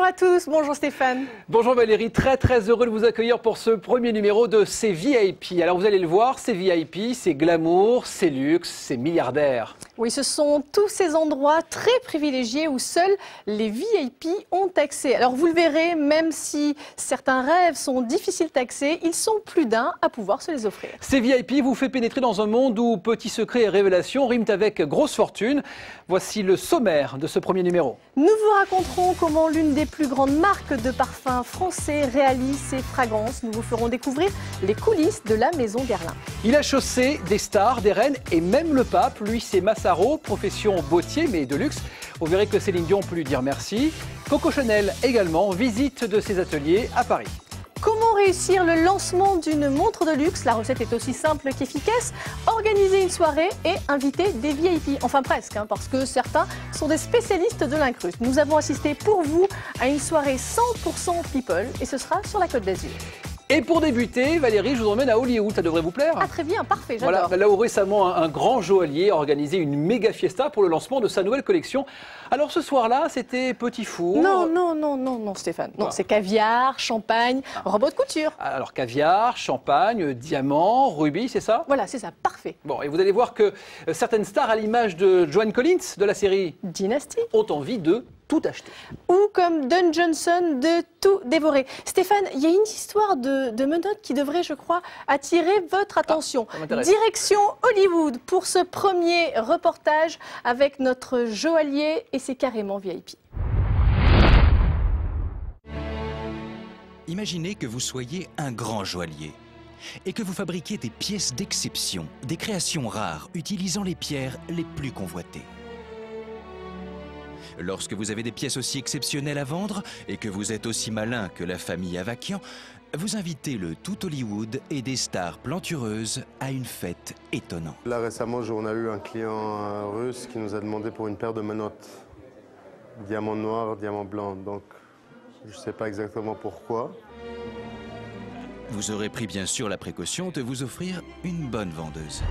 à tous, bonjour Stéphane. Bonjour Valérie, très heureux de vous accueillir pour ce premier numéro de C'est VIP. Alors vous allez le voir, c'est VIP, c'est glamour, c'est luxe, c'est milliardaire. Oui, ce sont tous ces endroits très privilégiés où seuls les VIP ont accès. Alors vous le verrez, même si certains rêves sont difficiles d'accès, ils sont plus d'un à pouvoir se les offrir. C'est VIP vous fait pénétrer dans un monde où petits secrets et révélations riment avec grosse fortune. Voici le sommaire de ce premier numéro. Nous vous raconterons comment l'une des plus grandes marques de parfums français réalise ses fragrances. Nous vous ferons découvrir les coulisses de la maison Guerlain. Il a chaussé des stars, des reines et même le pape. Lui, c'est Massaro, profession bottier mais de luxe. Vous verrez que Céline Dion peut lui dire merci. Coco Chanel également, visite de ses ateliers à Paris. Comment réussir le lancement d'une montre de luxe? La recette est aussi simple qu'efficace. Organiser une soirée et inviter des VIP. Enfin presque, parce que certains sont des spécialistes de l'incruste. Nous avons assisté pour vous à une soirée 100% people et ce sera sur la Côte d'Azur. Et pour débuter, Valérie, je vous emmène à Hollywood, ça devrait vous plaire? Ah très bien, parfait, j'adore. Voilà, là où récemment un grand joaillier a organisé une méga fiesta pour le lancement de sa nouvelle collection. Alors ce soir-là, c'était petit four. Non, Stéphane. Non, c'est caviar, champagne, robot de couture. Alors caviar, champagne, diamant, rubis, c'est ça? Voilà, c'est ça, parfait. Bon, et vous allez voir que certaines stars, à l'image de Joan Collins de la série Dynasty, ont envie de tout acheter. Ou comme Don Johnson de tout dévorer. Stéphane, il y a une histoire de menottes qui devrait, je crois, attirer votre attention. Direction Hollywood pour ce premier reportage avec notre joaillier et c'est carrément VIP. Imaginez que vous soyez un grand joaillier et que vous fabriquiez des pièces d'exception, des créations rares utilisant les pierres les plus convoitées. Lorsque vous avez des pièces aussi exceptionnelles à vendre et que vous êtes aussi malin que la famille Avakian, vous invitez le tout Hollywood et des stars plantureuses à une fête étonnante. Là récemment, on a eu un client russe qui nous a demandé pour une paire de menottes. Diamant noir, diamant blanc, donc je ne sais pas exactement pourquoi. Vous aurez pris bien sûr la précaution de vous offrir une bonne vendeuse.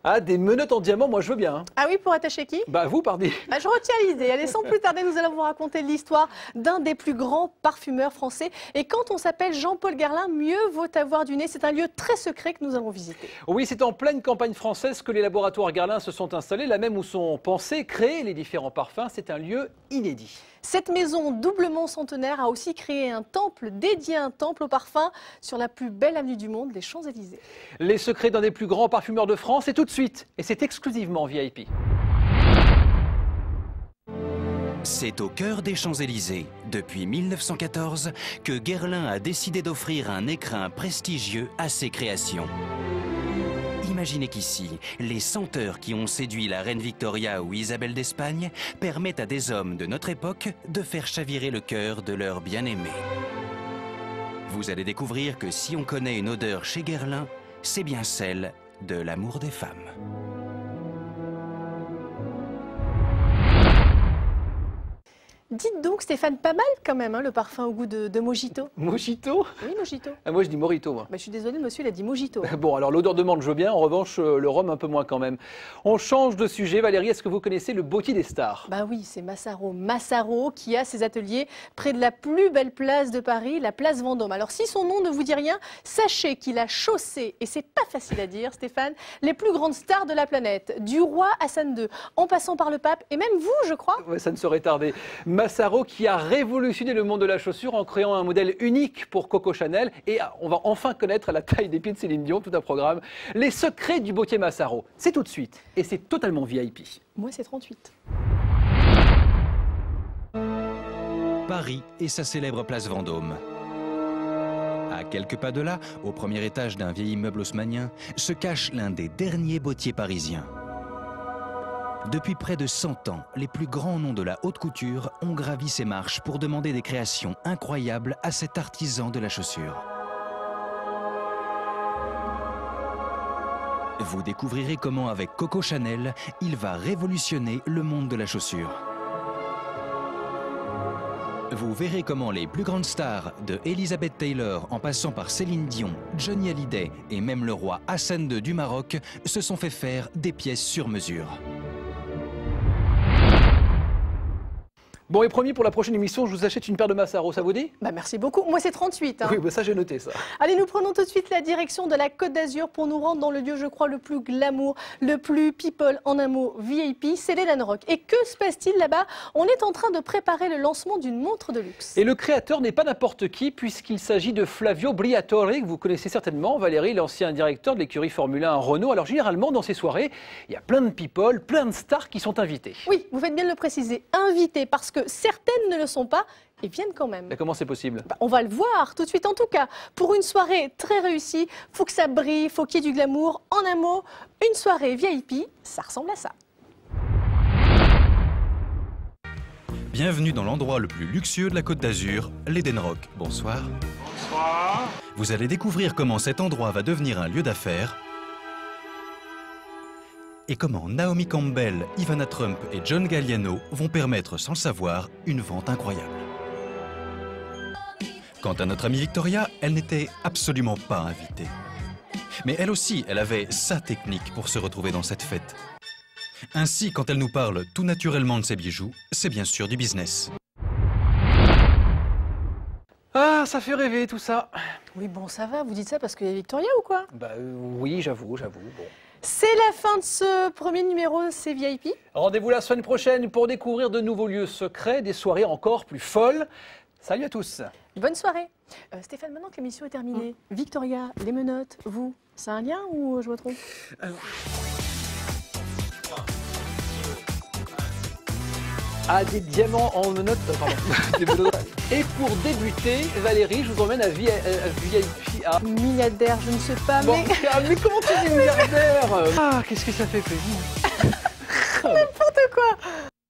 Ah, des menottes en diamant, moi je veux bien. Ah oui, pour attacher qui? Bah vous, pardi. Je retiens l'idée. Allez, sans plus tarder, nous allons vous raconter l'histoire d'un des plus grands parfumeurs français. Et quand on s'appelle Jean-Paul Guerlain, mieux vaut avoir du nez. C'est un lieu très secret que nous allons visiter. Oui, c'est en pleine campagne française que les laboratoires Guerlain se sont installés, là même où sont pensés, créés les différents parfums. C'est un lieu inédit. Cette maison doublement centenaire a aussi créé un temple dédié à un temple au parfum sur la plus belle avenue du monde, les Champs-Élysées. Les secrets d'un des plus grands parfumeurs de France, et tout de suite. Et c'est exclusivement VIP. C'est au cœur des Champs-Élysées, depuis 1914, que Guerlain a décidé d'offrir un écrin prestigieux à ses créations. Imaginez qu'ici, les senteurs qui ont séduit la reine Victoria ou Isabelle d'Espagne permettent à des hommes de notre époque de faire chavirer le cœur de leur bien-aimé. Vous allez découvrir que si on connaît une odeur chez Guerlain, c'est bien celle de l'amour des femmes. Dites donc, Stéphane, pas mal quand même, le parfum au goût de mojito. Mojito? Oui, mojito. Ah, moi je dis morito, moi. Je suis désolée, le monsieur, il a dit mojito. Bon, alors l'odeur de menthe, je veux bien. En revanche, le rhum, un peu moins quand même. On change de sujet. Valérie, est-ce que vous connaissez le bottier des stars? Bah oui, c'est Massaro. Massaro qui a ses ateliers près de la plus belle place de Paris, la place Vendôme. Alors si son nom ne vous dit rien, sachez qu'il a chaussé, et c'est pas facile à dire, Stéphane, les plus grandes stars de la planète. Du roi Hassan II, en passant par le pape, et même vous, je crois. Ouais, ça ne saurait tarder. Massaro qui a révolutionné le monde de la chaussure en créant un modèle unique pour Coco Chanel. Et on va enfin connaître la taille des pieds de Céline Dion, tout un programme. Les secrets du bottier Massaro, c'est tout de suite. Et c'est totalement VIP. Moi, c'est 38. Paris et sa célèbre place Vendôme. À quelques pas de là, au premier étage d'un vieil immeuble haussmannien, se cache l'un des derniers bottiers parisiens. Depuis près de 100 ans, les plus grands noms de la haute couture ont gravi ces marches pour demander des créations incroyables à cet artisan de la chaussure. Vous découvrirez comment, avec Coco Chanel, il va révolutionner le monde de la chaussure. Vous verrez comment les plus grandes stars, de Elizabeth Taylor en passant par Céline Dion, Johnny Hallyday et même le roi Hassan II du Maroc, se sont fait faire des pièces sur mesure. Bon, et promis, pour la prochaine émission, je vous achète une paire de Massaro, ça vous dit? Bah, merci beaucoup. Moi, c'est 38. Hein. Oui, bah ça, j'ai noté ça. Allez, nous prenons tout de suite la direction de la Côte d'Azur pour nous rendre dans le lieu, je crois, le plus glamour, le plus people, en un mot, VIP, c'est l'Eden Rock. Et que se passe-t-il là-bas? On est en train de préparer le lancement d'une montre de luxe. Et le créateur n'est pas n'importe qui, puisqu'il s'agit de Flavio Briatore, que vous connaissez certainement. Valérie, l'ancien directeur de l'écurie Formule 1 Renault. Alors, généralement, dans ces soirées, il y a plein de people, plein de stars qui sont invités. Oui, vous faites bien de le préciser, invités, parce que certaines ne le sont pas et viennent quand même. Mais comment c'est possible? On va le voir tout de suite. En tout cas, pour une soirée très réussie, faut que ça brille, faut qu'il y ait du glamour. En un mot, une soirée VIP, ça ressemble à ça. Bienvenue dans l'endroit le plus luxueux de la Côte d'Azur, l'Eden Rock. Bonsoir. Bonsoir. Vous allez découvrir comment cet endroit va devenir un lieu d'affaires et comment Naomi Campbell, Ivana Trump et John Galliano vont permettre, sans le savoir, une vente incroyable. Quant à notre amie Victoria, elle n'était absolument pas invitée. Mais elle aussi, elle avait sa technique pour se retrouver dans cette fête. Ainsi, quand elle nous parle tout naturellement de ses bijoux, c'est bien sûr du business. Ah, ça fait rêver tout ça. Oui, bon, ça va. Vous dites ça parce qu'il y a Victoria ou quoi? Bah oui, j'avoue, bon. C'est la fin de ce premier numéro, c'est VIP. Rendez-vous la semaine prochaine pour découvrir de nouveaux lieux secrets, des soirées encore plus folles. Salut à tous. Bonne soirée. Stéphane, maintenant que l'émission est terminée, Victoria, les menottes, vous, c'est un lien ou je me trompe? Ah, des diamants en menottes, pardon. Et pour débuter, Valérie, je vous emmène à VIP. Milliardaire, je ne sais pas, Bon, mais... mais comment tu es milliardaire? Ah, qu'est-ce que ça fait plaisir. N'importe quoi.